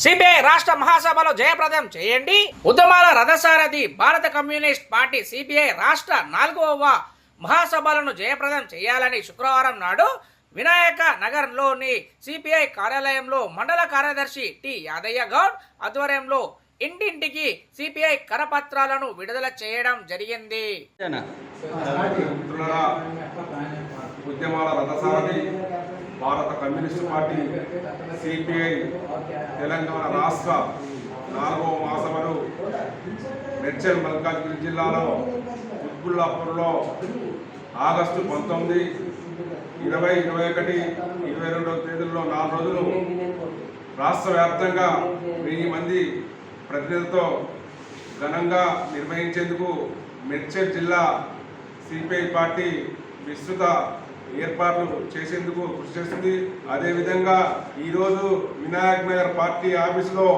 CPI రాష్ట్ర మహాసభలో జయప్రదం చేయండి. ఉద్యమాల రథసారథి భారత కమ్యూనిస్ట్ పార్టీ సిపిఐ రాష్ట్ర 4వ మహాసభలను జయప్రదం చేయాలని శుక్రవారం నాడు వినాయక నగర్లోని సిపిఐ కార్యాలయంలో మండల కార్యదర్శి టి యాదయ్య గౌడ్ ఆధ్వర్యంలో ఇంటింటికి సిపిఐ కరపత్రాలను విడుదల చేయడం జరిగింది. ఉద్యమాల రథసారథి భారత కమ్యూనిస్టు పార్టీ సిపిఐ తెలంగాణ రాష్ట్ర 4వ మహాసభలు మేడ్చల్ మల్కాజ్గిరి జిల్లాలో ఉద్బుల్లాపూర్లో ఆగస్టు 19, 20, 21, 22 తేదీల్లో 4 రోజులు రాష్ట్ర వ్యాప్తంగా 1000 మంది ప్రతినిధులతో ఘనంగా నిర్వహించేందుకు మేడ్చల్ జిల్లా సిపిఐ పార్టీ విస్తృత ఏర్పాట్లు చేసేందుకు కృషి చేస్తుంది. అదేవిధంగా ఈరోజు వినాయక్ నగర్ పార్టీ ఆఫీసులో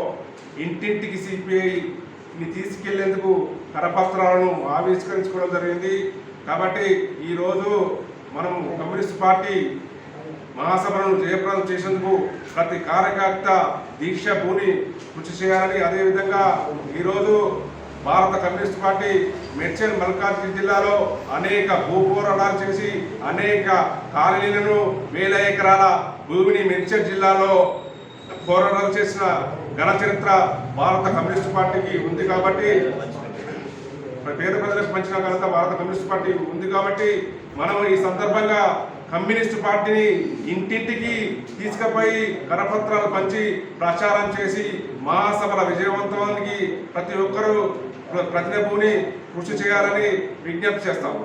ఇంటింటికి సిపిఐని తీసుకెళ్లేందుకు కరపత్రాలను ఆవిష్కరించుకోవడం జరిగింది. కాబట్టి ఈరోజు మనం కమ్యూనిస్ట్ పార్టీ మహాసభలను జయప్రదం చేసేందుకు ప్రతి కార్యకర్త దీక్ష భూని కృషి చేయాలని, అదేవిధంగా ఈరోజు భారత కమ్యూనిస్ట్ పార్టీ మేడ్చల్ మల్కాజ్గిరి జిల్లాలో అనేక భూ పోరాటాలు చేసి అనేక కాలనీలను 1000 ఎకరాల భూమిని మేడ్చల్ జిల్లాలో పోరాటాలు చేసిన ఘన చరిత్ర భారత కమ్యూనిస్ట్ పార్టీకి ఉంది. కాబట్టి పేద ప్రజలకు పంచిన ఘనత భారత కమ్యూనిస్ట్ పార్టీ ఉంది. కాబట్టి మనం ఈ సందర్భంగా కమ్యూనిస్టు పార్టీని ఇంటింటికి తీసుకుపోయి కరపత్రాలు పంచి ప్రచారం చేసి మహాసభల విజయవంతానికి ప్రతి ఒక్కరూ ప్రతిభూని కృషి చేయాలని విజ్ఞప్తి చేస్తాము.